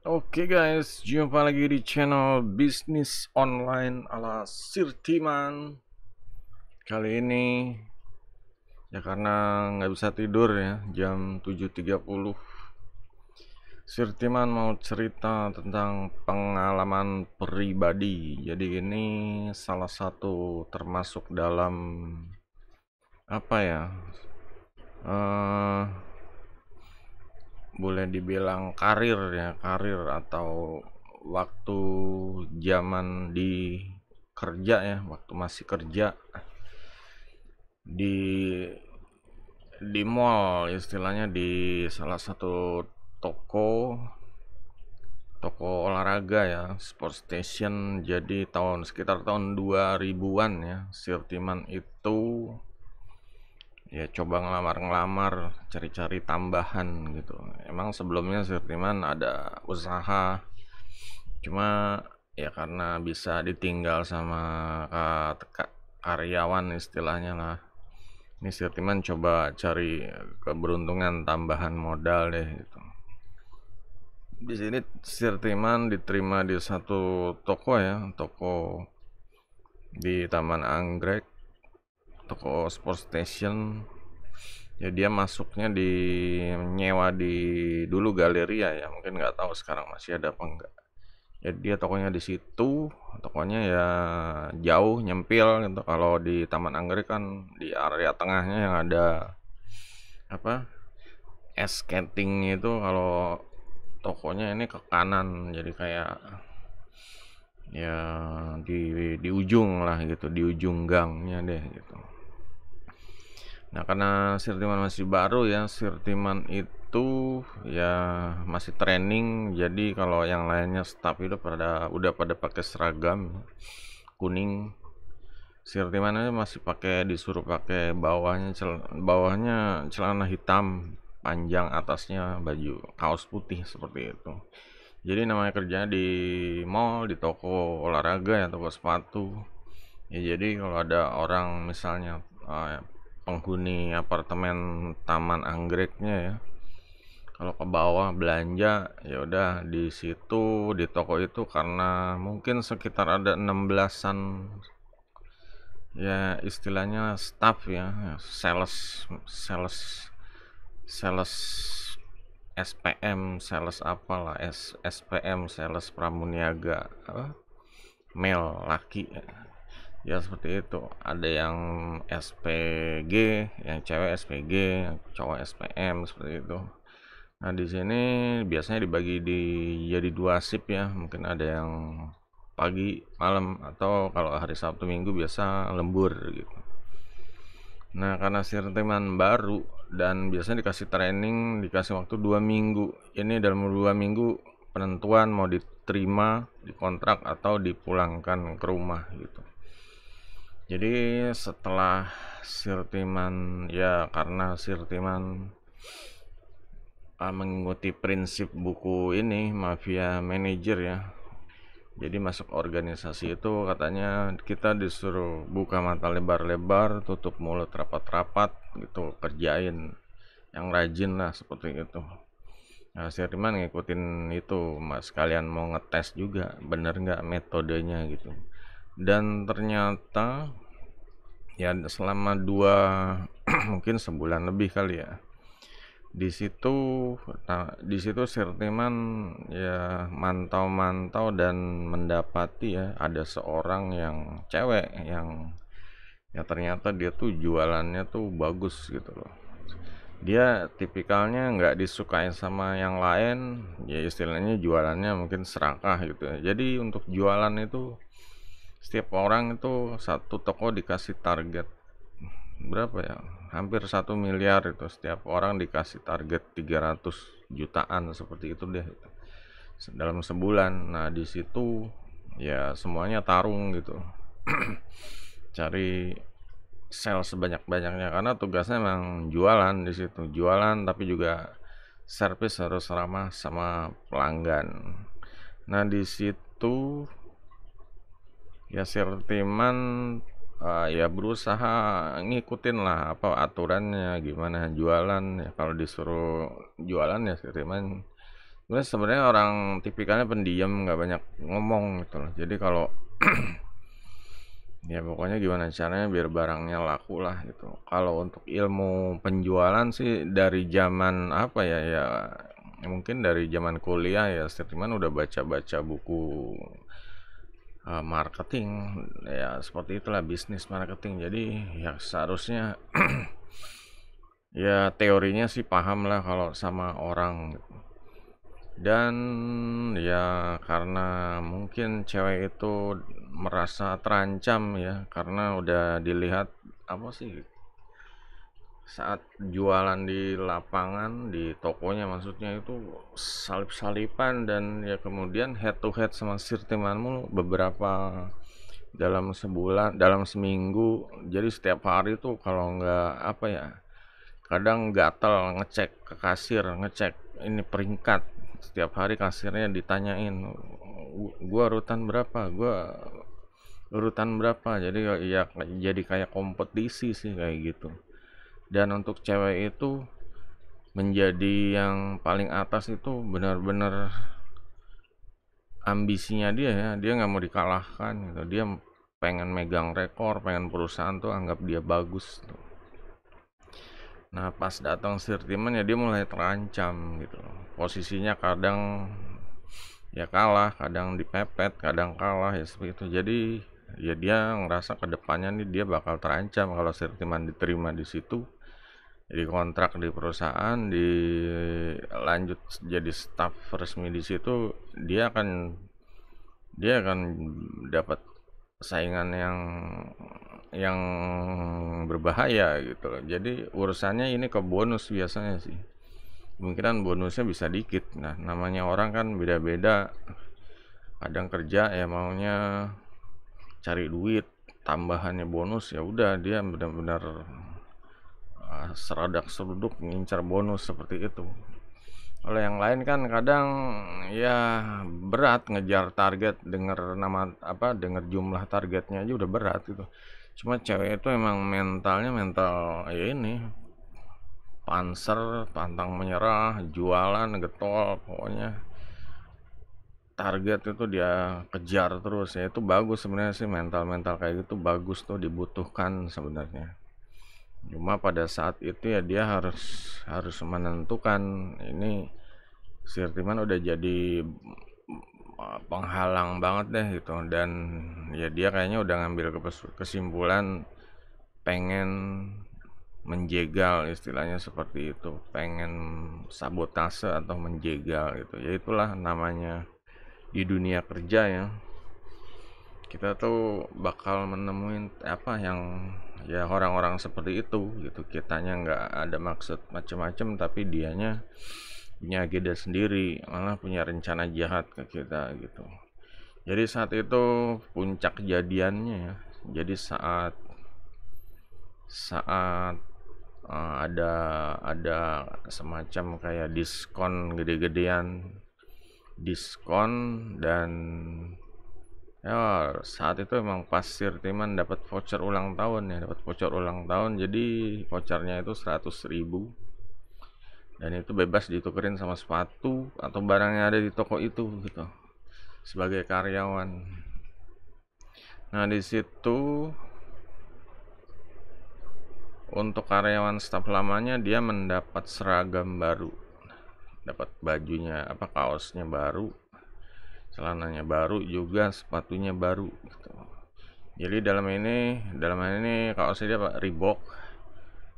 Oke guys, jumpa lagi di channel bisnis online ala Sirtiman. Kali ini ya karena nggak bisa tidur ya, jam 7.30. Sirtiman mau cerita tentang pengalaman pribadi. Jadi ini salah satu termasuk dalam apa ya? eh Boleh dibilang karir ya, karir atau waktu zaman di kerja ya, waktu masih kerja di mall, istilahnya di salah satu toko toko olahraga ya, sport station. Jadi sekitar tahun 2000-an ya, Sirtiman itu ya coba ngelamar-ngelamar, cari-cari tambahan gitu. Emang sebelumnya Sirtiman ada usaha, cuma ya karena bisa ditinggal sama karyawan istilahnya lah. Ini Sirtiman coba cari keberuntungan tambahan modal deh gitu. Di sini Sirtiman diterima di satu toko ya, toko di Taman Anggrek, toko sport station. Ya dia masuknya di nyewa di dulu Galeria ya, mungkin nggak tahu sekarang masih ada apa enggak. Ya dia tokonya di situ, tokonya ya jauh nyempil gitu. Kalau di Taman Anggrek kan di area tengahnya yang ada apa es skating itu, kalau tokonya ini ke kanan, jadi kayak ya di ujung lah gitu, di ujung gangnya deh gitu. Nah karena Sirtiman masih baru ya, Sirtiman itu ya masih training, jadi kalau yang lainnya staff itu udah pada pakai seragam kuning. Sirtiman aja masih disuruh pakai bawahnya celana hitam panjang, atasnya baju kaos putih seperti itu. Jadi namanya kerjanya di mall, di toko olahraga ya, toko sepatu. Ya jadi kalau ada orang misalnya penghuni apartemen Taman Anggreknya ya, kalau ke bawah belanja ya udah di situ, di toko itu, karena mungkin sekitar ada 16-an ya istilahnya staff ya, sales sales sales SPM, sales apalah, SPM, sales pramuniaga, male laki ya. Ya seperti itu. Ada yang SPG, yang cewek SPG, yang cowok SPM seperti itu. Nah, di sini biasanya dibagi jadi dua shift ya. Mungkin ada yang pagi, malam, atau kalau hari Sabtu Minggu biasa lembur gitu. Nah, karena Sirtiman baru dan biasanya dikasih training, dikasih waktu 2 minggu. Ini dalam 2 minggu penentuan mau diterima, dikontrak, atau dipulangkan ke rumah gitu. Jadi setelah Sirtiman ya, karena Sirtiman mengikuti prinsip buku ini Mafia Manager ya. Jadi masuk organisasi itu katanya kita disuruh buka mata lebar-lebar, tutup mulut rapat-rapat gitu, kerjain yang rajin lah seperti itu. Nah, Sirtiman ngikutin itu, mas, kalian mau ngetes juga bener nggak metodenya gitu. Dan ternyata ya selama mungkin sebulan lebih kali ya, di situ Sirtiman ya mantau-mantau dan mendapati ya ada seorang yang cewek yang ya ternyata dia tuh jualannya tuh bagus gitu loh. Dia tipikalnya nggak disukai sama yang lain, ya istilahnya jualannya mungkin serakah gitu ya. Jadi untuk jualan itu setiap orang itu satu toko dikasih target berapa ya, hampir 1 miliar itu, setiap orang dikasih target 300 jutaan seperti itu deh dalam sebulan. Nah di situ ya semuanya tarung gitu, cari sell sebanyak-banyaknya, karena tugasnya memang jualan. Di situ jualan tapi juga servis, harus ramah sama pelanggan. Nah di situ ya Sirtiman ya berusaha ngikutin lah apa aturannya, gimana jualan ya. Kalau disuruh jualan ya Sirtiman Sebenarnya orang tipikalnya pendiam, nggak banyak ngomong gitu loh. Jadi kalau ya pokoknya gimana caranya biar barangnya laku lah gitu. Kalau untuk ilmu penjualan sih dari zaman apa ya, ya mungkin dari zaman kuliah ya, Stirman udah baca-baca buku marketing, ya seperti itulah bisnis marketing. Jadi ya seharusnya ya teorinya sih paham lah kalau sama orang gitu. Dan ya karena mungkin cewek itu merasa terancam ya, karena udah dilihat apa sih, saat jualan di lapangan, di tokonya maksudnya, itu salip-salipan, dan ya kemudian head to head sama sirtimanmu beberapa dalam sebulan, dalam seminggu. Jadi setiap hari tuh kalau nggak apa ya, kadang gatel ngecek ke kasir, ngecek ini peringkat. Setiap hari kasirnya ditanyain, gua urutan berapa, gua urutan berapa. Jadi ya jadi kayak kompetisi sih kayak gitu. Dan untuk cewek itu menjadi yang paling atas itu benar-benar ambisinya dia ya, dia nggak mau dikalahkan gitu. Dia pengen megang rekor, pengen perusahaan tuh anggap dia bagus tuh. Nah pas datang sirtiman ya dia mulai terancam gitu. Posisinya kadang ya kalah, kadang dipepet, kadang kalah ya seperti itu. Jadi ya dia ngerasa kedepannya nih dia bakal terancam kalau sirtiman diterima di situ, jadi kontrak di perusahaan, dilanjut jadi staf resmi di situ. Dia akan dapat saingan yang berbahaya gitu loh. Jadi urusannya ini ke bonus biasanya sih. Kemungkinan bonusnya bisa dikit. Nah, namanya orang kan beda-beda. Kadang kerja ya maunya cari duit, tambahannya bonus, ya udah dia benar-benar seradak seruduk ngincar bonus seperti itu. Kalau yang lain kan kadang ya berat ngejar target, denger nama apa, denger jumlah targetnya aja udah berat gitu. Cuma cewek itu emang mentalnya mental ya ini, panser, pantang menyerah, jualan, getol, pokoknya target itu dia kejar terus. Ya itu bagus sebenarnya sih, mental-mental kayak gitu bagus tuh, dibutuhkan sebenarnya. Cuma pada saat itu ya dia harus harus menentukan ini. Sirtiman udah jadi penghalang banget deh gitu, dan ya dia kayaknya udah ngambil kesimpulan pengen menjegal, istilahnya seperti itu, pengen sabotase atau menjegal gitu. Ya itulah namanya di dunia kerja ya, kita tuh bakal menemuin apa yang ya orang-orang seperti itu gitu. Kitanya nggak ada maksud macem-macem, tapi dianya punya agenda sendiri, malah punya rencana jahat ke kita gitu. Jadi saat itu puncak kejadiannya ya. Jadi saat saat ada semacam kayak diskon gede-gedean, diskon. Dan ya saat itu emang pas Sirtiman dapat voucher ulang tahun ya, dapat voucher ulang tahun. Jadi vouchernya itu 100.000, dan itu bebas ditukerin sama sepatu atau barang yang ada di toko itu gitu, sebagai karyawan. Nah di situ untuk karyawan staf lamanya dia mendapat seragam baru, dapat bajunya apa, kaosnya baru, celananya baru juga, sepatunya baru gitu. Jadi dalam ini kaosnya dia Pak Reebok.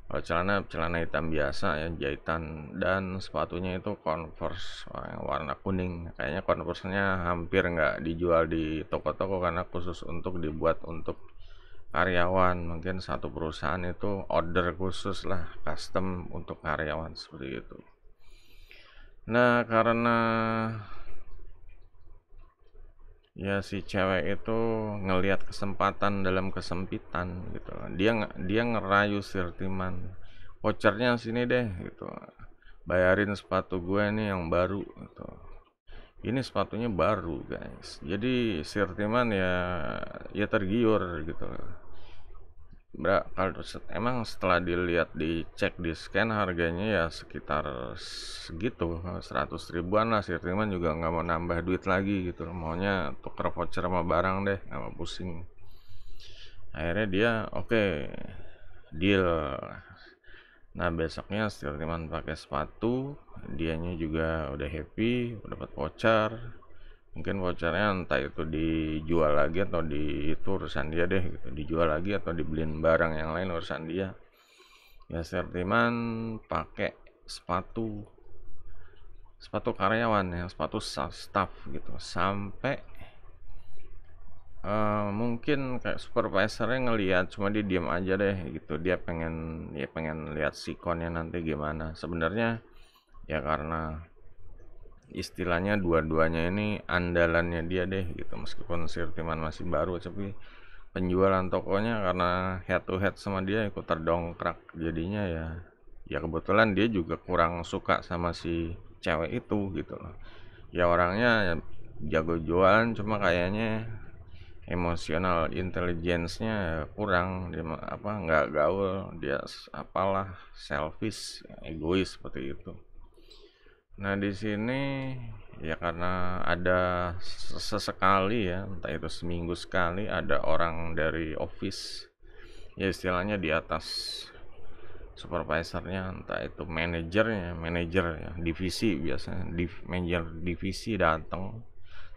Kalau celana hitam biasa ya, jahitan, dan sepatunya itu Converse yang warna kuning. Kayaknya Converse-nya hampir nggak dijual di toko-toko karena khusus untuk dibuat untuk karyawan. Mungkin satu perusahaan itu order khusus lah, custom untuk karyawan seperti itu. Nah karena ya si cewek itu ngelihat kesempatan dalam kesempitan gitu, dia ngerayu Sirtiman, vouchernya sini deh gitu, bayarin sepatu gue nih yang baru gitu. Ini sepatunya baru guys. Jadi Sirtiman ya tergiur gitu. Kalau emang setelah dilihat dicek di scan harganya ya sekitar segitu 100 ribuan lah. Sirtiman juga nggak mau nambah duit lagi gitu, maunya tuker voucher sama barang deh, nggak mau pusing. Akhirnya dia oke, deal. Nah besoknya Sirtiman pakai sepatu, dianya juga udah happy, udah dapat voucher. Mungkin vouchernya entah itu dijual lagi atau itu urusan dia deh gitu, dijual lagi atau dibeliin barang yang lain urusan dia. Ya Sirtiman pakai sepatu sepatu karyawan ya, sepatu staff gitu, sampai mungkin kayak supervisornya ngelihat, cuma dia diam aja deh gitu, dia pengen lihat sikonnya nanti gimana. Sebenarnya ya karena istilahnya dua-duanya ini andalannya dia deh gitu, meskipun Sirtiman masih baru, tapi penjualan tokonya karena head to head sama dia ikut terdongkrak. Jadinya ya kebetulan dia juga kurang suka sama si cewek itu gitu loh. Ya orangnya ya jago jualan, cuma kayaknya emosional intelligence-nya kurang. Dia apa, nggak gaul, dia apalah, selfish, egois seperti itu. Nah di sini ya karena ada sesekali ya, entah itu seminggu sekali ada orang dari office, ya istilahnya di atas supervisornya, entah itu manajer ya, divisi biasanya, manajer divisi datang.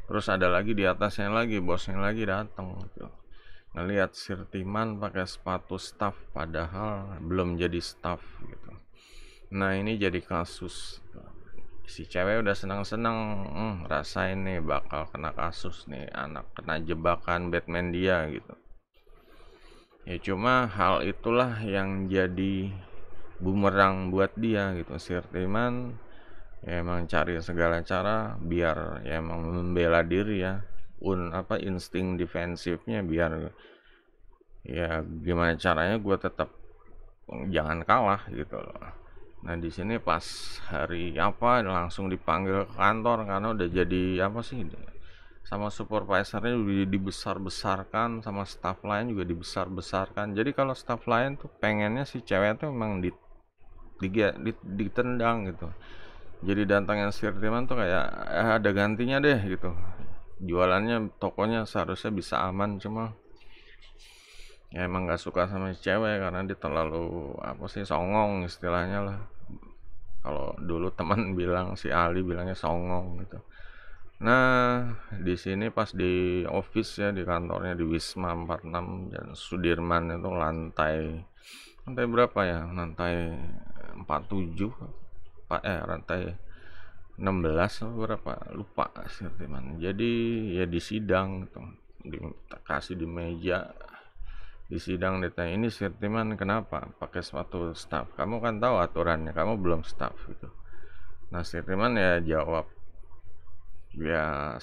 Terus ada lagi di atasnya lagi, bosnya lagi datang gitu. Ngelihat Sirtiman pakai sepatu staff padahal belum jadi staff gitu. Nah ini jadi kasus. Si cewek udah senang-senang, rasain nih bakal kena kasus nih, anak kena jebakan Batman dia gitu. Ya cuma hal itulah yang jadi bumerang buat dia gitu. Sirtiman ya emang cari segala cara biar ya emang membela diri ya, insting defensifnya biar ya gimana caranya gue tetap jangan kalah gitu loh. Nah di sini pas hari apa langsung dipanggil ke kantor karena udah jadi apa sih, sama supervisornya udah dibesar-besarkan, sama staff lain juga dibesar-besarkan. Jadi kalau staff lain tuh pengennya si cewek tuh emang ditendang gitu. Jadi datangnya Sirtiman tuh kayak ada gantinya deh gitu. Jualannya tokonya seharusnya bisa aman, cuma ya emang nggak suka sama si cewek karena dia terlalu apa sih, songong istilahnya lah. Kalau dulu teman bilang, si Ali bilangnya songong gitu. Nah, di sini pas di office ya, di kantornya di Wisma 46 dan Sudirman itu lantai berapa ya? Lantai 47, lantai 16 atau berapa? Lupa Sirtiman. Jadi ya di sidang gitu. Kasih di meja, di sidang ditanya, ini Sirtiman kenapa pakai sepatu staff? Kamu kan tahu aturannya, kamu belum staff gitu. Nah Sirtiman ya jawab ya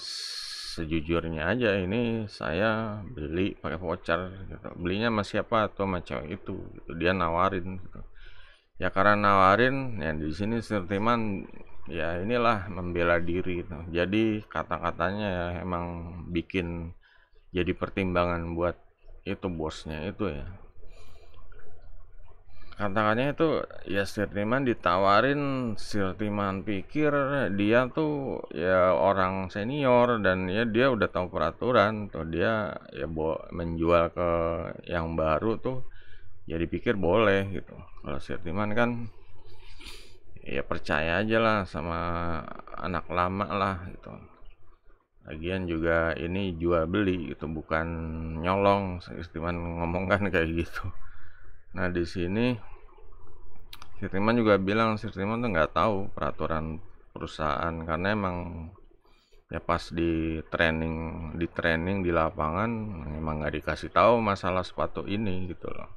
sejujurnya aja, ini saya beli pakai voucher gitu. Belinya sama siapa? Atau sama cewek itu gitu. Dia nawarin gitu. Ya karena nawarin ya di sini Sirtiman ya inilah membela diri gitu. Jadi kata-katanya ya emang bikin jadi pertimbangan buat itu bosnya itu ya. Katakannya itu ya Sirtiman ditawarin, Sirtiman pikir dia tuh ya orang senior dan ya dia udah tahu peraturan tuh, dia ya menjual ke yang baru tuh ya dipikir boleh gitu. Kalau Sirtiman kan ya percaya aja lah sama anak lama lah gitu. Lagian juga ini jual beli gitu, bukan nyolong. Sirtiman ngomong kan kayak gitu. Nah di sini Sirtiman juga bilang Sirtiman tuh nggak tahu peraturan perusahaan karena emang ya pas di training di lapangan emang nggak dikasih tahu masalah sepatu ini gitu loh.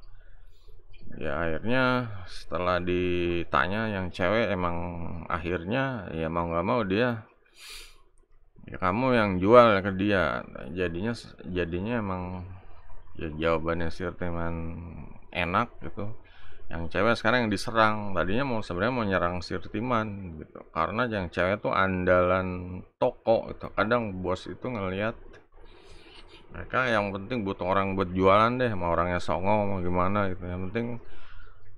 Ya akhirnya setelah ditanya yang cewek, emang akhirnya ya mau nggak mau dia, ya kamu yang jual ke dia. Jadinya emang ya jawabannya Sirtiman enak gitu. Yang cewek sekarang yang diserang, tadinya sebenarnya mau nyerang Sirtiman gitu karena yang cewek tuh andalan toko itu. Kadang bos itu ngelihat Mereka yang penting butuh orang buat jualan deh, mau orangnya songong mau gimana gitu, yang penting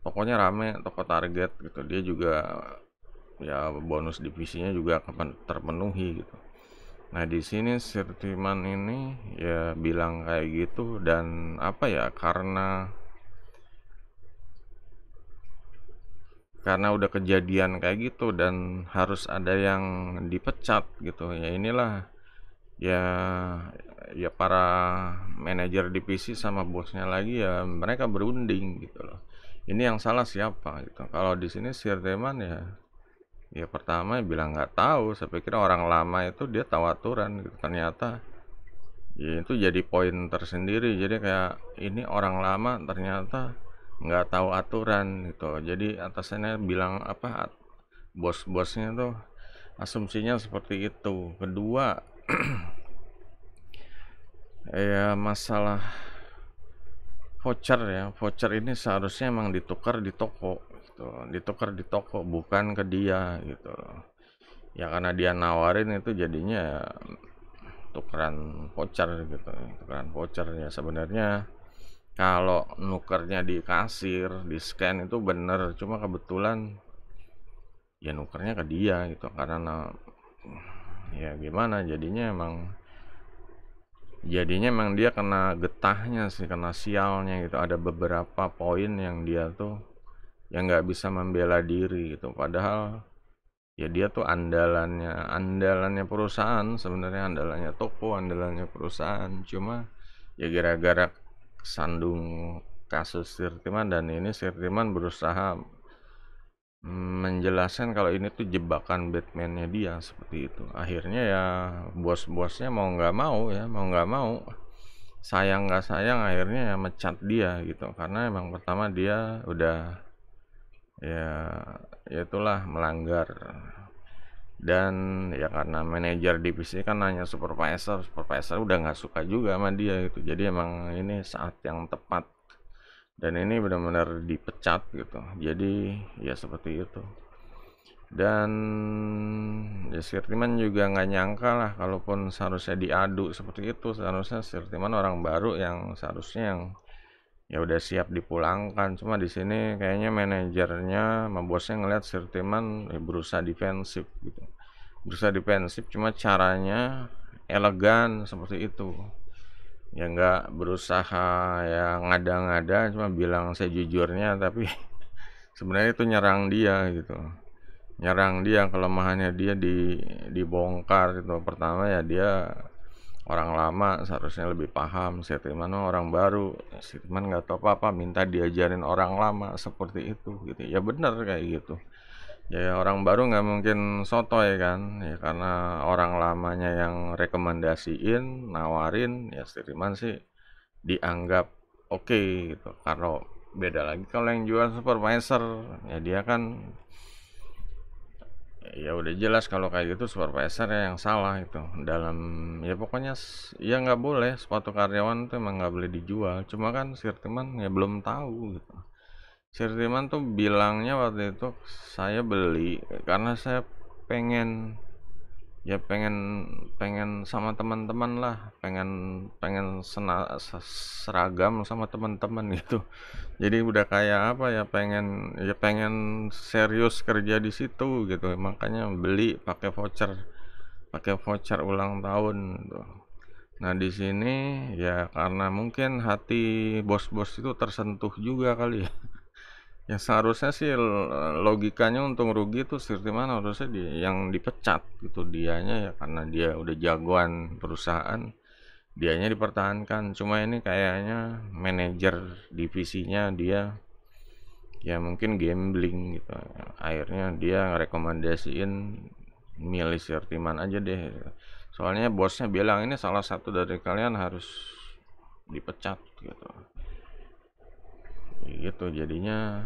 tokonya rame, toko target gitu. Dia juga ya bonus divisinya juga terpenuhi gitu. Nah, di sini Sirtiman ini ya bilang kayak gitu, dan apa ya, karena udah kejadian kayak gitu dan harus ada yang dipecat gitu. Ya inilah ya ya para manajer divisi sama bosnya lagi ya mereka berunding gitu loh. Ini yang salah siapa gitu. Kalau di sini Sirteman ya pertama bilang nggak tahu. Saya pikir orang lama itu dia tahu aturan gitu. Ternyata ya itu jadi poin tersendiri. Jadi kayak ini orang lama ternyata nggak tahu aturan gitu. Jadi atasannya bilang apa, bos-bosnya tuh asumsinya seperti itu. Kedua, ya masalah voucher ini seharusnya emang ditukar di toko gitu. Ditukar di toko bukan ke dia gitu. Ya karena dia nawarin itu jadinya ya tukeran voucher gitu. Tukeran voucher ya sebenarnya kalau nukernya di kasir, di scan itu bener, cuma kebetulan ya nukernya ke dia gitu karena ya gimana jadinya emang dia kena getahnya sih, kena sialnya gitu. Ada beberapa poin yang dia tuh yang nggak bisa membela diri gitu, padahal ya dia tuh andalannya perusahaan, sebenarnya andalannya toko, andalannya perusahaan. Cuma ya gara-gara sandung kasus Sirtiman, dan ini Sirtiman berusaha menjelaskan kalau ini tuh jebakan Batman-nya dia seperti itu. Akhirnya ya bos-bosnya mau nggak mau sayang nggak sayang akhirnya ya mecat dia gitu, karena emang pertama dia udah ya ya itulah melanggar. Dan ya karena manajer divisi kan nanya supervisor udah nggak suka juga sama dia gitu. Jadi emang ini saat yang tepat dan ini benar-benar dipecat gitu. Jadi ya seperti itu. Dan ya Sirtiman juga nggak nyangka lah, kalaupun seharusnya diadu seperti itu, seharusnya Sirtiman orang baru yang seharusnya yang ya udah siap dipulangkan. Cuma di sini kayaknya manajernya sama bosnya ngeliat Sirtiman ya berusaha defensif gitu, berusaha defensif, cuma caranya elegan seperti itu. Ya nggak berusaha ya ngada-ngada, cuma bilang sejujurnya, tapi sebenarnya itu nyerang dia gitu, nyerang dia, kelemahannya dia dibongkar gitu. Pertama ya dia orang lama seharusnya lebih paham, Sirtiman orang baru, Sirtiman nggak tahu apa-apa minta diajarin orang lama seperti itu gitu. Ya bener kayak gitu, ya orang baru nggak mungkin sotoy kan ya, karena orang lamanya yang rekomendasiin nawarin ya Sirtiman sih dianggap oke gitu. Kalau beda lagi kalau yang jual supervisor ya dia kan ya udah jelas kalau kayak gitu supervisor ya yang salah itu dalam, ya pokoknya ya nggak boleh sepatu karyawan tuh emang nggak boleh dijual. Cuma kan Sirtiman ya belum tahu gitu. Sirtiman tuh bilangnya waktu itu saya beli karena saya pengen pengen pengen sama teman-teman lah, pengen pengen seragam sama teman-teman gitu. Jadi udah kayak apa ya, pengen serius kerja di situ gitu, makanya beli pakai voucher ulang tahun gitu. Nah di sini ya karena mungkin hati bos-bos itu tersentuh juga kali ya. Ya seharusnya sih logikanya untung rugi tuh Sirtiman harusnya yang dipecat gitu dianya, ya karena dia udah jagoan perusahaan, dianya dipertahankan. Cuma ini kayaknya manajer divisinya dia ya mungkin gambling gitu, akhirnya dia rekomendasiin milih Sirtiman aja deh, soalnya bosnya bilang ini salah satu dari kalian harus dipecat gitu. Gitu jadinya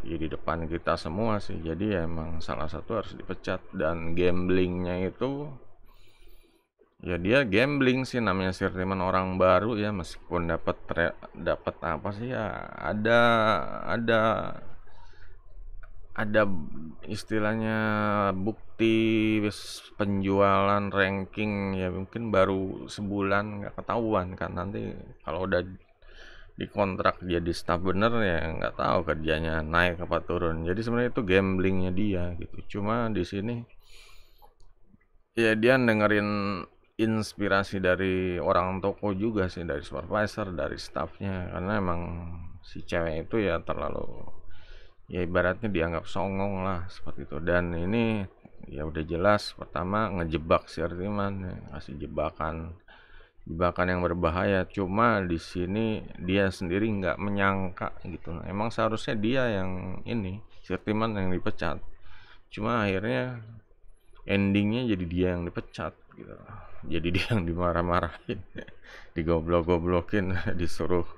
ya di depan kita semua sih, jadi ya emang salah satu harus dipecat. Dan gamblingnya itu ya dia gambling sih, namanya Sirtiman orang baru ya, meskipun dapat apa sih ya, ada ada istilahnya bukti penjualan ranking ya mungkin baru sebulan nggak ketahuan kan, nanti kalau udah dikontrak jadi staff bener ya nggak tahu kerjanya naik apa turun. Jadi sebenarnya itu gamblingnya dia gitu. Cuma di sini ya dia dengerin inspirasi dari orang toko juga sih, dari supervisor, dari staffnya, karena emang si cewek itu ya terlalu, ya ibaratnya dianggap songong lah seperti itu. Dan ini ya udah jelas pertama ngejebak si Artiman ya, ngasih jebakan jebakan yang berbahaya. Cuma di sini dia sendiri nggak menyangka gitu. Emang seharusnya dia yang ini, si Artiman yang dipecat. Cuma akhirnya endingnya jadi dia yang dipecat gitu, jadi dia yang dimarah-marahin, digoblok-goblokin, disuruh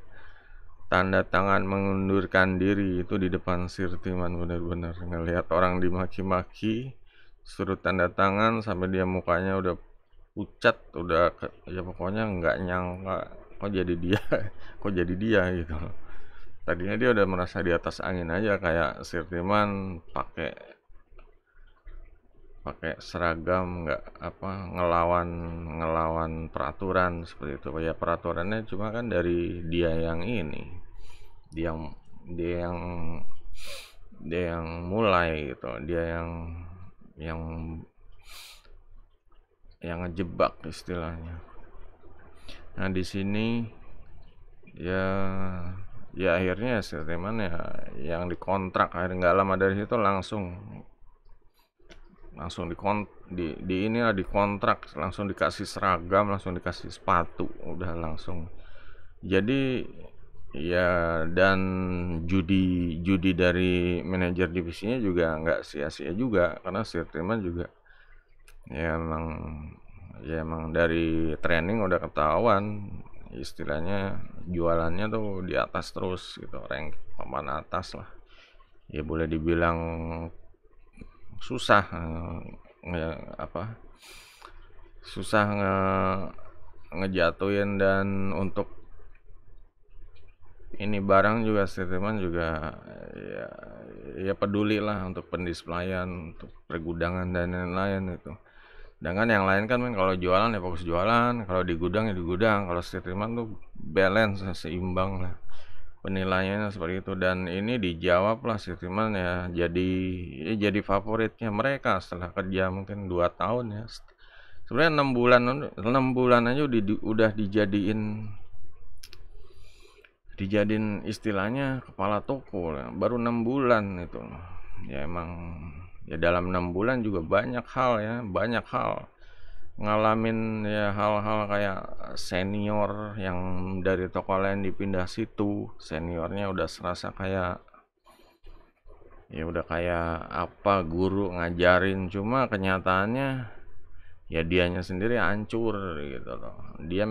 tanda tangan mengundurkan diri itu di depan Sirtiman. Bener-bener ngelihat orang dimaki-maki suruh tanda tangan sampai dia mukanya udah pucat, udah ya pokoknya nggak nyangka kok jadi dia kok jadi dia gitu. Tadinya dia udah merasa di atas angin aja, kayak Sirtiman pakai pakai seragam, nggak apa, ngelawan ngelawan peraturan seperti itu ya. Peraturannya cuma kan dari dia yang ini, dia yang dia yang dia yang mulai gitu, dia yang yang ngejebak istilahnya. Nah di sini ya akhirnya Sirteman ya yang dikontrak, akhirnya nggak lama dari situ langsung langsung di inilah dikontrak, langsung dikasih seragam, langsung dikasih sepatu, udah langsung. Jadi ya, dan judi judi dari manajer divisinya juga nggak sia-sia juga, karena Sirtiman juga ya emang dari training udah ketahuan istilahnya jualannya tuh di atas terus gitu, rank papan atas lah ya. Boleh dibilang susah apa, susah ngejatuhin. Dan untuk ini barang juga Sirtiman juga ya, ya peduli lah untuk pendisplayan, untuk pergudangan dan lain-lain itu. Sedangkan yang lain kan kalau jualan ya fokus jualan, kalau di gudang ya di gudang. Kalau Sirtiman tuh balance, seimbang lah penilaiannya seperti itu. Dan ini dijawab lah Sirtiman ya, jadi favoritnya mereka setelah kerja mungkin 2 tahun ya. Sebenarnya 6 bulan aja udah dijadiin istilahnya kepala toko ya. Baru 6 bulan itu ya. Emang ya dalam 6 bulan juga banyak hal ya, banyak hal ngalamin ya, hal-hal kayak senior yang dari toko lain dipindah situ, seniornya udah serasa kayak ya udah kayak apa, guru ngajarin. Cuma kenyataannya ya dianya sendiri hancur gitu loh. Dia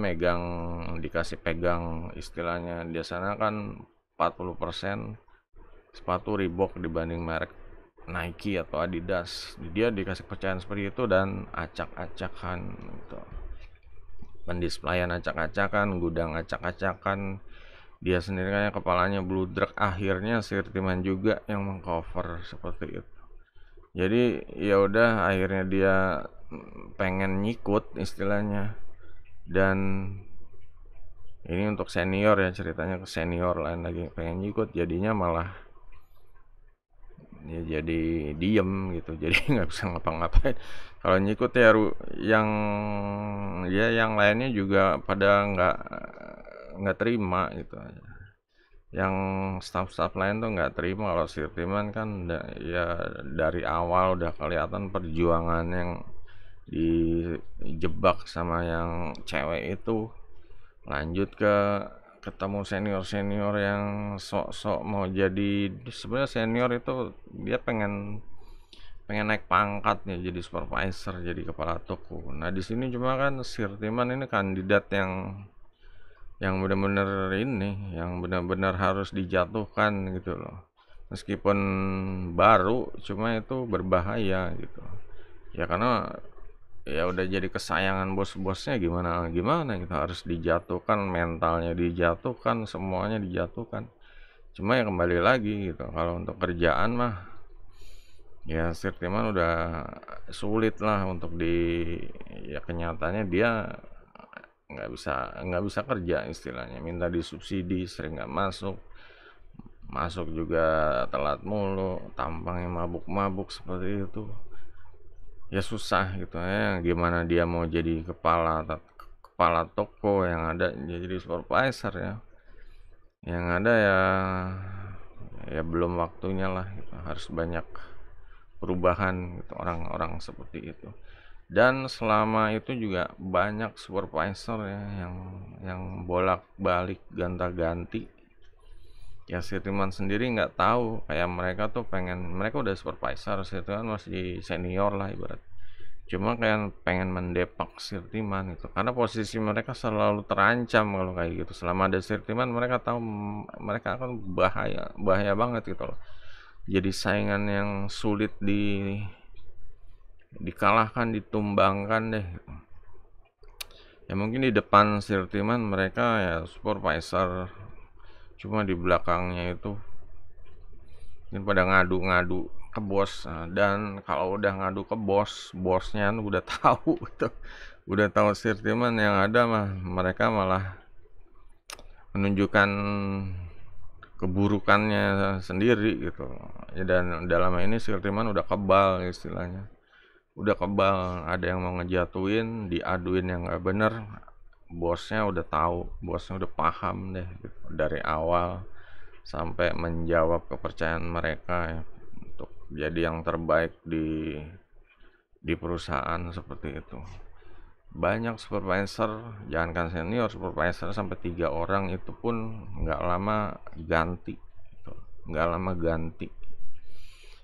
dikasih pegang istilahnya di sana kan 40% sepatu Reebok dibanding merek Nike atau Adidas. Dia dikasih kepercayaan seperti itu dan acak-acakan gitu. Pendisplayan acak-acakan, gudang acak-acakan. Dia sendiri kayak kepalanya bludrek. Akhirnya Sirtiman juga yang mengcover seperti itu. Jadi ya udah akhirnya dia pengen nyikut istilahnya. Dan ini untuk senior ya, ceritanya ke senior lain lagi pengen nyikut, jadinya malah ya jadi diem gitu. Jadi nggak bisa ngapa-ngapain kalau nyikut ya. Yang yang lainnya juga pada nggak terima gitu aja. Yang staff-staff lain tuh nggak terima kalau Sirtiman kan ya dari awal udah kelihatan perjuangan yang dijebak sama yang cewek itu. Lanjut ke ketemu senior-senior yang sok-sok mau jadi, sebenarnya senior itu dia pengen pengen naik pangkat ya, jadi supervisor, jadi kepala toko. Nah di sini cuma kan Sirtiman ini kandidat yang benar-benar ini, yang benar-benar harus dijatuhkan gitu loh. Meskipun baru, cuma itu berbahaya gitu. Ya karena ya udah jadi kesayangan bos-bosnya, gimana gimana gitu, harus dijatuhkan, mentalnya dijatuhkan, semuanya dijatuhkan. Cuma ya kembali lagi gitu, kalau untuk kerjaan mah Ya Sirtiman udah sulit lah untuk ya kenyataannya dia nggak bisa kerja istilahnya, minta disubsidi sering nggak masuk, masuk juga telat mulu, tampangnya mabuk-mabuk seperti itu. Ya susah gitu ya, gimana dia mau jadi kepala toko, yang ada dia jadi supervisor ya, yang ada ya belum waktunya lah gitu. Harus banyak perubahan gitu, orang-orang seperti itu. Dan selama itu juga banyak supervisor ya yang bolak-balik gonta-ganti. Ya Sirtiman sendiri nggak tahu, kayak mereka tuh mereka udah supervisor, Sirtiman masih senior lah ibarat. Cuma kayak pengen mendepak Sirtiman itu, karena posisi mereka selalu terancam kalau kayak gitu. Selama ada Sirtiman, mereka tahu mereka akan bahaya bahaya banget gitu loh. Jadi saingan yang sulit dikalahkan, ditumbangkan deh. Ya mungkin di depan Sirtiman mereka ya supervisor, cuma di belakangnya itu ini pada ngadu-ngadu ke bos. Nah, dan kalau udah ngadu ke bosnya udah tahu gitu. Udah tahu Sirtiman, yang ada mah mereka malah menunjukkan keburukannya sendiri gitu. Ya, dan dalam ini Sirtiman udah kebal istilahnya. Udah kebal, ada yang mau ngejatuhin, diaduin yang nggak bener, bosnya udah tahu, bosnya udah paham deh gitu. Dari awal sampai menjawab kepercayaan mereka ya, untuk jadi yang terbaik di perusahaan seperti itu. Banyak supervisor, jangankan senior, supervisor sampai 3 orang itu pun nggak lama ganti gitu. Nggak lama ganti.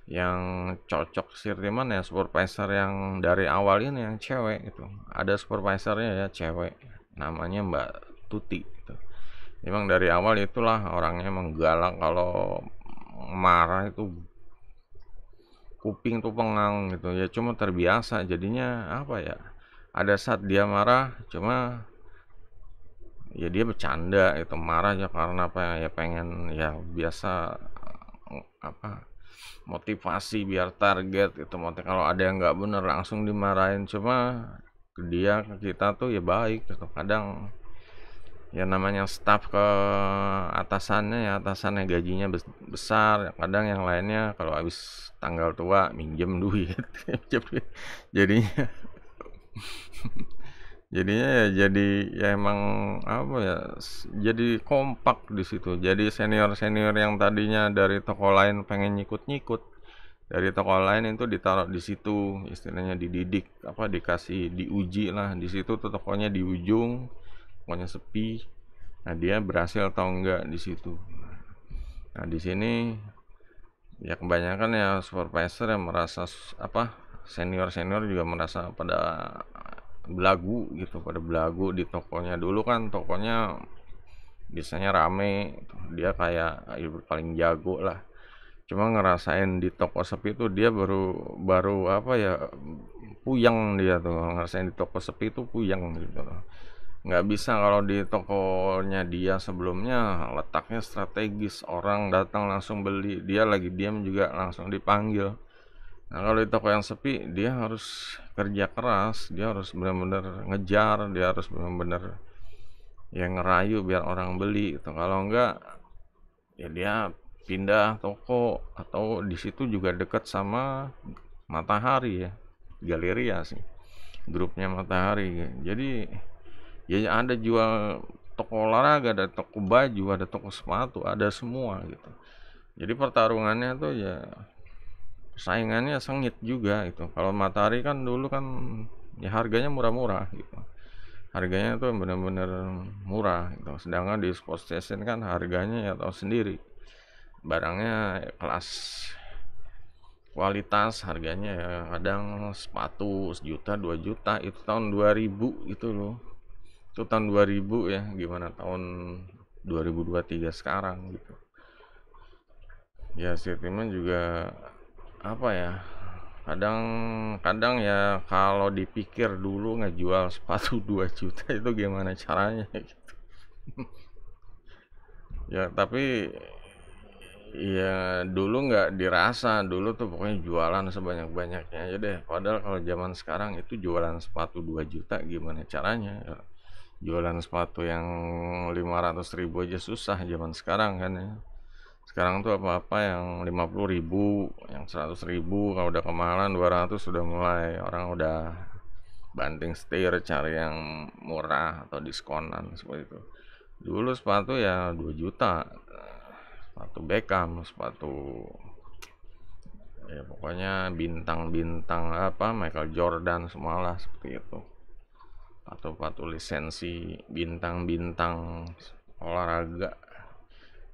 Yang cocok Sirtiman ya supervisor yang dari awal ini, yang cewek gitu. Ada supervisornya ya cewek, namanya Mbak Tuti gitu. Memang dari awal itulah orangnya menggalak, kalau marah itu kuping tuh pengang gitu ya, cuma terbiasa jadinya. Apa ya, ada saat dia marah, cuma ya dia bercanda itu, marah ya karena apa ya, pengen ya biasa, apa, motivasi biar target itu. Kalau ada yang nggak bener langsung dimarahin, cuma ke kita tuh ya baik gitu. Kadang ya namanya staff, ke atasannya gajinya besar, kadang yang lainnya kalau habis tanggal tua minjem duit. Jadinya jadinya ya jadi emang apa ya, jadi kompak di situ. Jadi senior-senior yang tadinya dari toko lain pengen nyikut-nyikut, dari toko lain itu ditaruh di situ, istilahnya dididik, apa, dikasih diuji lah di situ tuh. Tokonya di ujung, tokonya sepi. Nah, dia berhasil atau enggak di situ. Nah, di sini ya kebanyakan ya supervisor yang merasa apa, senior-senior juga merasa pada belagu gitu, pada belagu di tokonya. Dulu kan tokonya biasanya rame, dia kayak paling jago lah. Cuma ngerasain di toko sepi tuh dia baru baru apa ya, puyeng dia tuh ngerasain di toko sepi tuh, puyeng gitu loh. Nggak bisa kalau di tokonya dia sebelumnya letaknya strategis, orang datang langsung beli, dia lagi diam juga langsung dipanggil. Nah, kalau di toko yang sepi dia harus kerja keras, dia harus benar-benar ngejar, dia harus benar-benar ya ngerayu biar orang beli itu. Kalau enggak ya dia pindah toko, atau di situ juga dekat sama Matahari ya, Galeria sih, grupnya Matahari. Jadi ya ada jual toko olahraga, ada toko baju, ada toko sepatu, ada semua gitu. Jadi pertarungannya tuh ya saingannya sengit juga itu. Kalau Matahari kan dulu kan ya harganya murah-murah gitu. Harganya tuh bener-bener murah gitu. Sedangkan di Sport Station kan harganya ya tahu sendiri. Barangnya ya kelas kualitas, harganya ya kadang sepatu 1 juta 2 juta itu tahun 2000 itu loh. Itu tahun 2000 ya, gimana tahun 2023 sekarang gitu. Ya Sirtiman juga apa ya, kadang-kadang ya kalau dipikir dulu ngejual sepatu 2 juta itu gimana caranya gitu. Ya tapi Iya, dulu nggak dirasa, dulu tuh pokoknya jualan sebanyak-banyaknya aja deh. Padahal kalau zaman sekarang itu jualan sepatu 2 juta gimana caranya? Jualan sepatu yang 500 ribu aja susah zaman sekarang kan ya. Sekarang tuh apa-apa yang 50 ribu, yang 100 ribu, kalau udah kemahalan 200 sudah mulai orang udah banting setir cari yang murah atau diskonan seperti itu. Dulu sepatu ya 2 juta, sepatu Beckham, sepatu ya pokoknya bintang-bintang apa Michael Jordan semualah seperti itu. Atau sepatu lisensi bintang-bintang olahraga.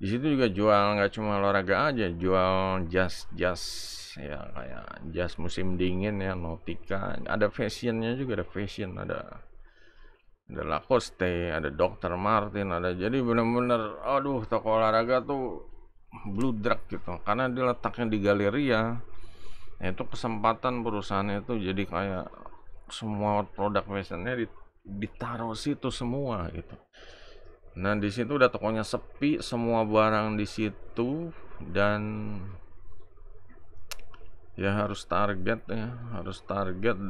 Di situ juga jual nggak cuma olahraga aja, jual jas-jas ya kayak jas musim dingin ya, Nautica. Ada fashionnya juga, ada fashion, ada Lacoste, ada Dr. Martin, ada, jadi bener-bener aduh toko olahraga tuh bludrak gitu karena dia letaknya di Galleria. Nah, itu kesempatan perusahaan itu jadi kayak semua produk fashionnya ditaruh situ semua gitu. Nah di situ udah tokonya sepi, semua barang di situ, dan ya harus target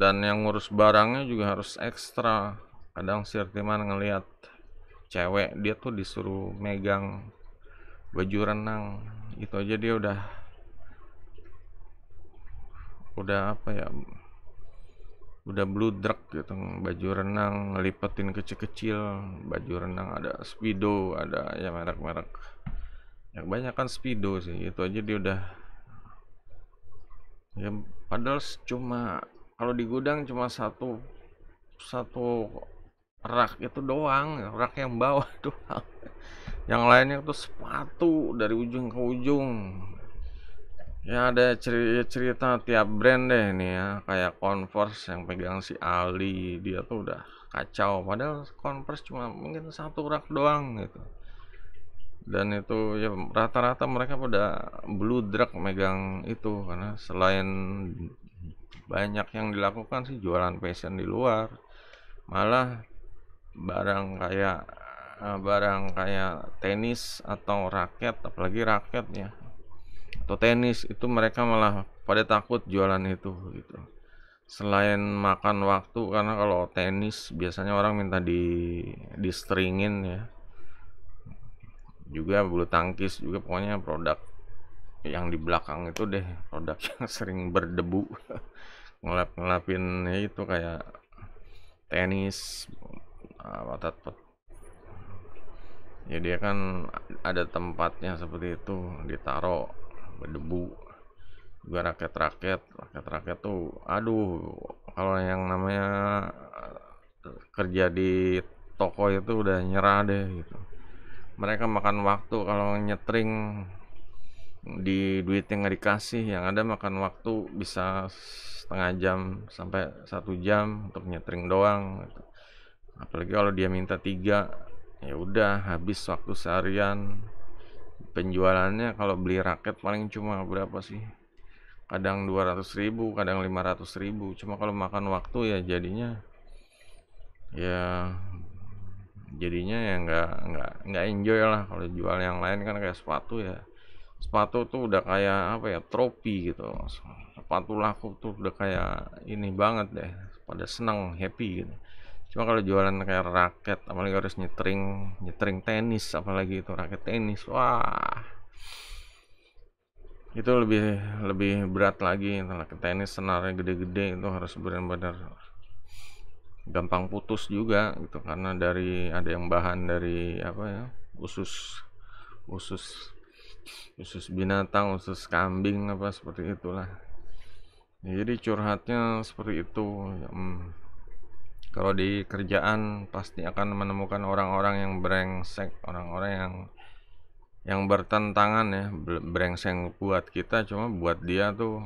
dan yang ngurus barangnya juga harus ekstra. Kadang si Sirtiman ngelihat cewek dia tuh disuruh megang baju renang, itu aja dia udah apa ya, udah bludrek gitu. Baju renang ngelipetin kecil-kecil, baju renang ada Speedo, ada ya merek-merek yang banyak kan Speedo sih, itu aja dia udah ya. Padahal cuma kalau di gudang cuma satu satu rak itu doang, rak yang bawah doang, yang lainnya tuh sepatu dari ujung ke ujung. Ya ada cerita tiap brand deh nih ya, kayak Converse yang pegang si Ali, dia tuh udah kacau. Padahal Converse cuma mungkin satu rak doang gitu. Dan itu ya rata-rata mereka pada bludrak megang itu karena selain banyak yang dilakukan sih jualan fashion di luar, malah barang kayak tenis atau raket, apalagi raket ya, atau tenis itu mereka malah pada takut jualan itu gitu. Selain makan waktu, karena kalau tenis biasanya orang minta di stringin ya, juga bulu tangkis juga, pokoknya produk yang di belakang itu deh, produk yang sering berdebu ngelapin ya itu kayak tenis, otot, ya dia kan ada tempatnya seperti itu ditaro berdebu. Juga raket-raket tuh aduh, kalau yang namanya kerja di toko itu udah nyerah deh gitu. Mereka makan waktu kalau nyetring, di duitnya nggak dikasih, yang ada makan waktu bisa setengah jam sampai 1 jam untuk nyetring doang gitu. Apalagi kalau dia minta 3, ya udah habis waktu seharian. Penjualannya kalau beli raket paling cuma berapa sih, kadang 200 ribu, kadang 500 ribu. Cuma kalau makan waktu ya ya jadinya ya nggak enjoy lah. Kalau jual yang lain kan kayak sepatu ya, sepatu tuh udah kayak apa ya, trofi gitu. Sepatu laku tuh udah kayak ini banget deh, pada seneng, happy gitu. Cuma kalau jualan kayak raket, apalagi harus nyetring nyetring tenis, apalagi itu raket tenis, wah itu lebih lebih berat lagi. Raket tenis senarnya gede-gede, itu harus benar-benar gampang putus juga gitu, karena ada yang bahan dari apa ya, usus usus usus binatang, usus kambing apa seperti itulah. Ya, jadi curhatnya seperti itu. Kalau di kerjaan pasti akan menemukan orang-orang yang brengsek, orang-orang yang bertentangan ya, brengsek buat kita, cuma buat dia tuh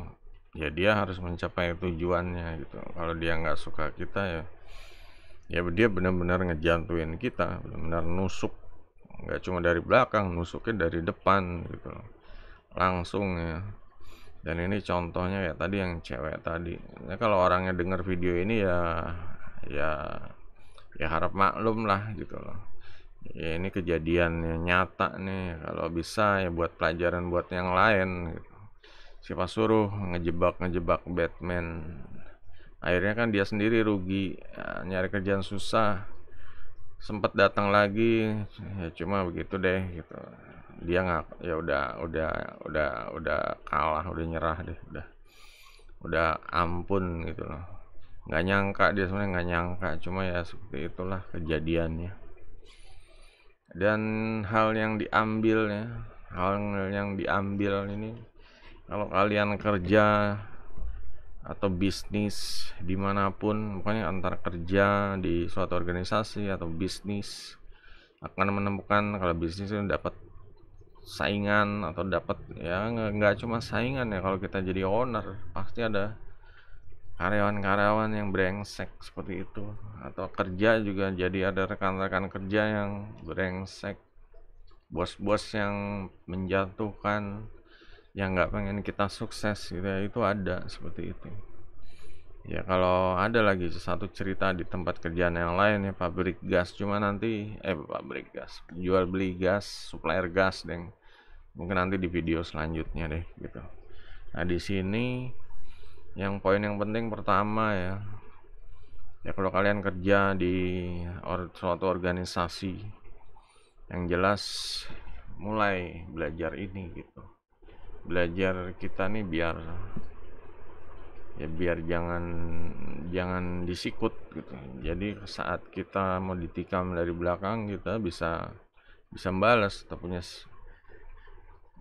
ya dia harus mencapai tujuannya gitu. Kalau dia nggak suka kita ya dia benar-benar ngejantuin kita, benar-benar nusuk, nggak cuma dari belakang, nusuknya dari depan gitu langsung ya. Dan ini contohnya ya tadi yang cewek tadi ya, kalau orangnya dengar video ini ya ya harap maklum lah gitu loh. Ya ini kejadiannya nyata nih, kalau bisa ya buat pelajaran buat yang lain gitu. Siapa suruh ngejebak-ngejebak Batman. Akhirnya kan dia sendiri rugi, ya, nyari kerjaan susah. Sempet datang lagi, ya cuma begitu deh gitu. Dia nggak, ya udah kalah, udah nyerah deh, udah ampun gitu loh. Nggak nyangka, dia sebenarnya nggak nyangka, cuma ya seperti itulah kejadiannya. Dan hal yang diambil ya, hal yang diambil ini, kalau kalian kerja atau bisnis dimanapun, pokoknya antara kerja di suatu organisasi atau bisnis, akan menemukan kalau bisnis itu dapat saingan atau dapat, ya nggak cuma saingan ya, kalau kita jadi owner pasti ada karyawan-karyawan yang brengsek seperti itu, atau kerja juga jadi ada rekan-rekan kerja yang brengsek, bos-bos yang menjatuhkan, yang nggak pengen kita sukses gitu ya, itu ada seperti itu. Ya kalau ada lagi satu cerita di tempat kerjaan yang lain ya, pabrik gas, cuma nanti pabrik gas, jual beli gas, supplier gas, deng. Mungkin nanti di video selanjutnya deh gitu. Nah di sini yang poin yang penting pertama ya, ya kalau kalian kerja di suatu organisasi, yang jelas mulai belajar ini gitu. Belajar kita nih biar jangan disikut gitu. Jadi saat kita mau ditikam dari belakang, kita bisa bisa membalas. Kita punya,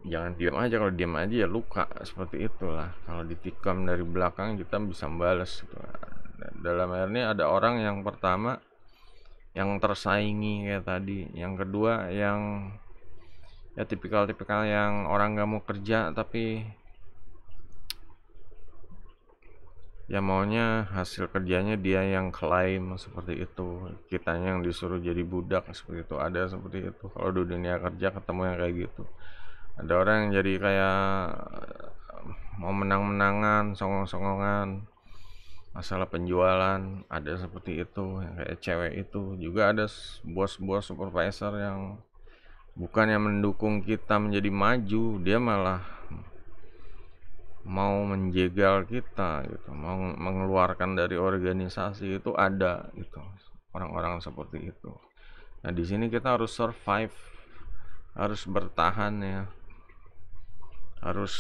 jangan diam aja, kalau diam aja ya luka, seperti itulah. Kalau ditikam dari belakang kita bisa membalas gitu. Dalam hal ini ada orang yang pertama yang tersaingi kayak tadi, yang kedua yang ya tipikal-tipikal yang orang nggak mau kerja tapi ya maunya hasil kerjanya dia yang klaim, seperti itu. Kitanya yang disuruh jadi budak, seperti itu. Ada seperti itu. Kalau di dunia kerja ketemu yang kayak gitu. Ada orang yang jadi kayak mau menang-menangan, songong-songongan, masalah penjualan, ada seperti itu. Yang kayak cewek itu juga ada, bos-bos supervisor yang bukannya mendukung kita menjadi maju, dia malah mau menjegal kita gitu, mau mengeluarkan dari organisasi, itu ada gitu, orang-orang seperti itu. Nah di sini kita harus survive, harus bertahan ya, harus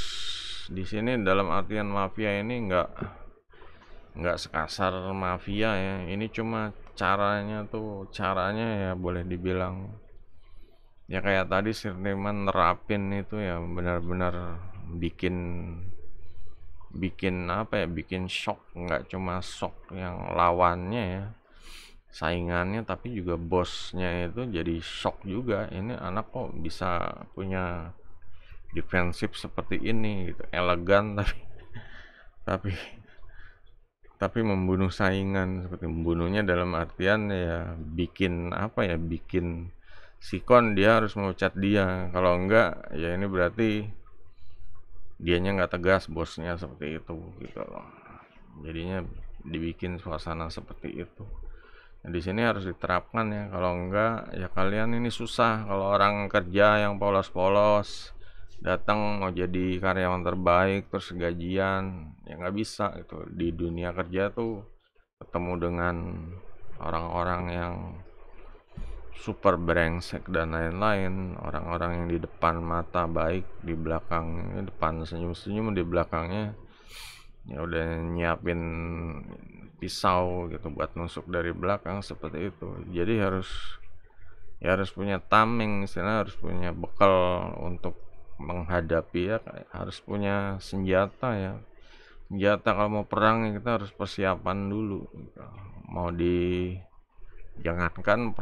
di sini dalam artian mafia ini nggak sekasar mafia ya, ini cuma caranya ya boleh dibilang ya kayak tadi Sirteman nerapin itu ya, benar-benar bikin bikin apa ya, bikin shock, nggak cuma shock yang lawannya ya, saingannya, tapi juga bosnya itu jadi shock juga, ini anak kok bisa punya defensif seperti ini gitu, elegan tapi tapi membunuh saingan, seperti membunuhnya dalam artian ya bikin apa ya, bikin sikon dia harus memecat dia, kalau enggak ya ini berarti dianya nggak tegas, bosnya seperti itu gitu loh. Jadinya dibikin suasana seperti itu. Nah, di sini harus diterapkan ya, kalau enggak ya kalian ini susah. Kalau orang kerja yang polos-polos datang mau jadi karyawan terbaik terus gajian, ya nggak bisa itu. Di dunia kerja tuh ketemu dengan orang-orang yang super brengsek dan lain-lain, orang-orang yang di depan mata baik, di belakangnya depan senyum-senyum, di belakangnya ya udah nyiapin pisau gitu buat nusuk dari belakang, seperti itu. Jadi harus punya tameng, istilahnya harus punya bekal untuk menghadapi ya, harus punya senjata ya. Senjata kalau mau perang ya kita harus persiapan dulu gitu. Mau jangankan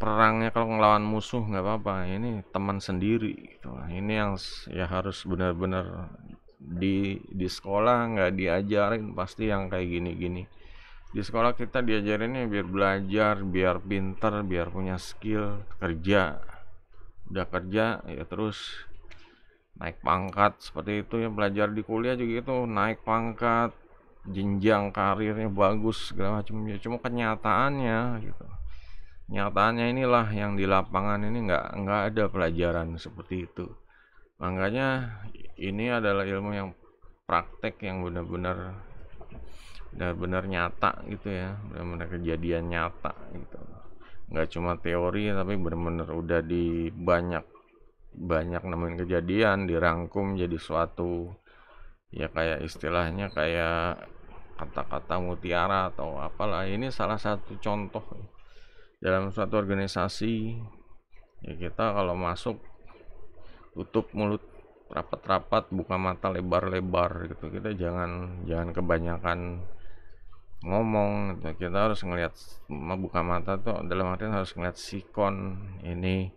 perangnya kalau ngelawan musuh nggak apa-apa, ini teman sendiri gitu. Ini yang ya harus benar-benar di sekolah nggak diajarin pasti yang kayak gini-gini. Di sekolah kita diajarinnya biar belajar, biar pinter, biar punya skill kerja. Udah kerja ya terus naik pangkat, seperti itu ya. Belajar di kuliah juga itu naik pangkat, jenjang karirnya bagus segala macam ya. Cuma kenyataannya gitu, Nyatanya inilah yang di lapangan ini nggak ada pelajaran seperti itu. Makanya ini adalah ilmu yang praktek yang benar-benar nyata gitu ya, benar-benar kejadian nyata gitu. Nggak cuma teori tapi benar-benar udah di banyak nemuin kejadian dirangkum jadi suatu, ya kayak istilahnya kayak kata-kata mutiara atau apalah. Ini salah satu contoh dalam suatu organisasi. Ya kita kalau masuk tutup mulut rapat-rapat, buka mata lebar-lebar gitu. Kita jangan jangan kebanyakan ngomong gitu. Kita harus ngelihat, buka mata tuh dalam artian harus ngelihat sikon ini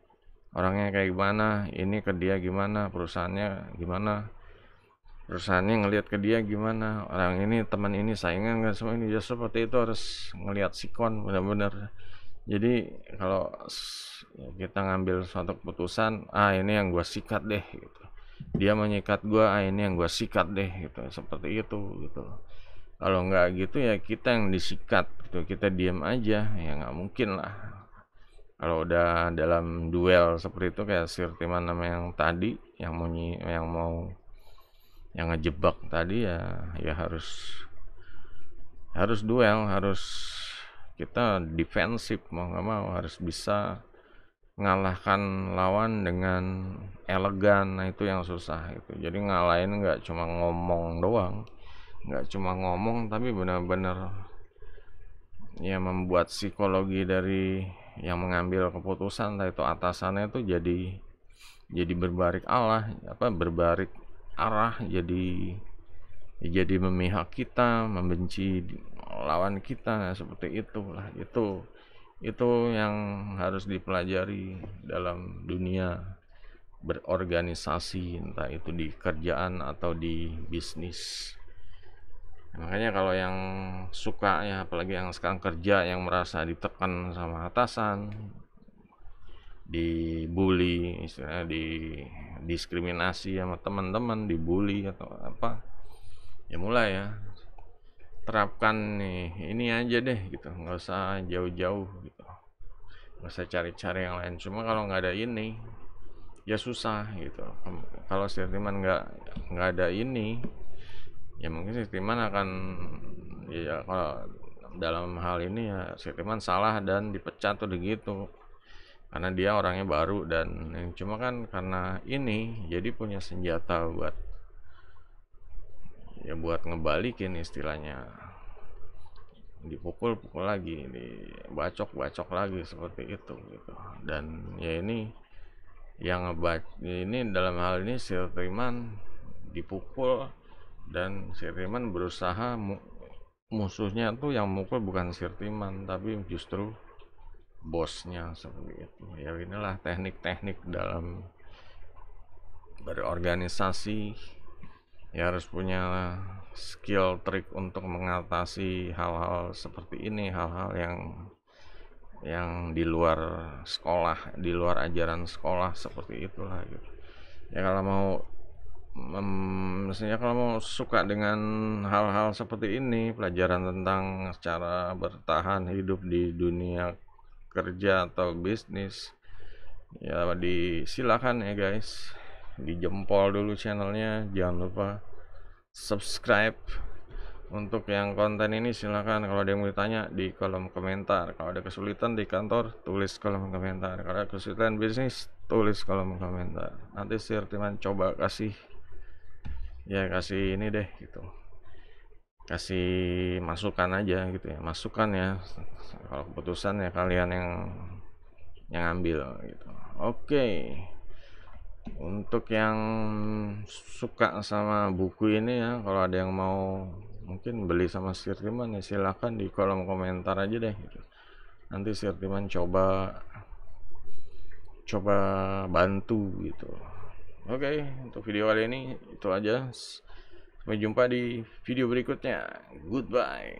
orangnya kayak gimana, ini ke dia gimana, perusahaannya gimana, perusahaannya ngelihat ke dia gimana, orang ini teman ini saingan kan, semua ini. Ya seperti itu, harus ngelihat sikon benar-benar. Jadi kalau kita ngambil suatu keputusan, ini yang gua sikat deh gitu, dia menyikat gua, ini yang gua sikat deh gitu, seperti itu gitu. Kalau nggak gitu ya kita yang disikat gitu, kita diam aja ya nggak mungkin lah. Kalau udah dalam duel seperti itu kayak Sirtiman nama yang tadi, yang ngejebak tadi, ya harus duel, harus kita defensif, mau nggak mau harus bisa ngalahkan lawan dengan elegan. Nah itu yang susah itu. Jadi ngalahin nggak cuma ngomong doang, nggak cuma ngomong tapi benar-benar ya membuat psikologi dari yang mengambil keputusan, entah itu atasannya itu jadi berbalik arah, jadi memihak kita, membenci lawan kita. Nah, seperti itulah. Itu yang harus dipelajari dalam dunia berorganisasi, entah itu di kerjaan atau di bisnis. Makanya kalau yang suka ya, apalagi yang sekarang kerja, yang merasa ditekan sama atasan, dibully, istilahnya diskriminasi sama teman-teman, dibully atau apa, ya mulai ya terapkan nih ini aja deh gitu, nggak usah jauh-jauh gitu, nggak usah cari-cari yang lain. Cuma kalau nggak ada ini ya susah gitu. Kalau sentimen nggak ada ini, ya mungkin sentimen akan, ya kalau dalam hal ini ya sentimen salah dan dipecat tuh gitu, karena dia orangnya baru. Dan cuma kan karena ini jadi punya senjata buat ngebalikin, istilahnya dipukul lagi, dibacok lagi, seperti itu gitu. Dan ya ini yang ini dalam hal ini Sirtiman dipukul, dan Sirtiman berusaha musuhnya tuh yang mukul bukan Sirtiman tapi justru bosnya, seperti itu. Ya inilah teknik-teknik dalam berorganisasi, ya harus punya skill trik untuk mengatasi hal-hal seperti ini, hal-hal yang di luar sekolah, di luar ajaran sekolah, seperti itulah gitu. Ya kalau mau maksudnya kalau mau suka dengan hal-hal seperti ini, pelajaran tentang cara bertahan hidup di dunia kerja atau bisnis, ya disilakan ya guys, dijempol dulu channelnya, jangan lupa subscribe. Untuk yang konten ini silakan, kalau ada yang mau ditanya di kolom komentar, kalau ada kesulitan di kantor tulis kolom komentar, kalau ada kesulitan bisnis tulis kolom komentar. Nanti Sirtiman coba kasih ini deh gitu, kasih masukan aja gitu ya, masukan ya. Kalau keputusan ya kalian yang ambil gitu. Oke. Untuk yang suka sama buku ini ya, kalau ada yang mau mungkin beli sama Sirtiman ya silahkan di kolom komentar aja deh gitu. Nanti Sirtiman coba bantu gitu. Oke, untuk video kali ini itu aja. Sampai jumpa di video berikutnya. Goodbye.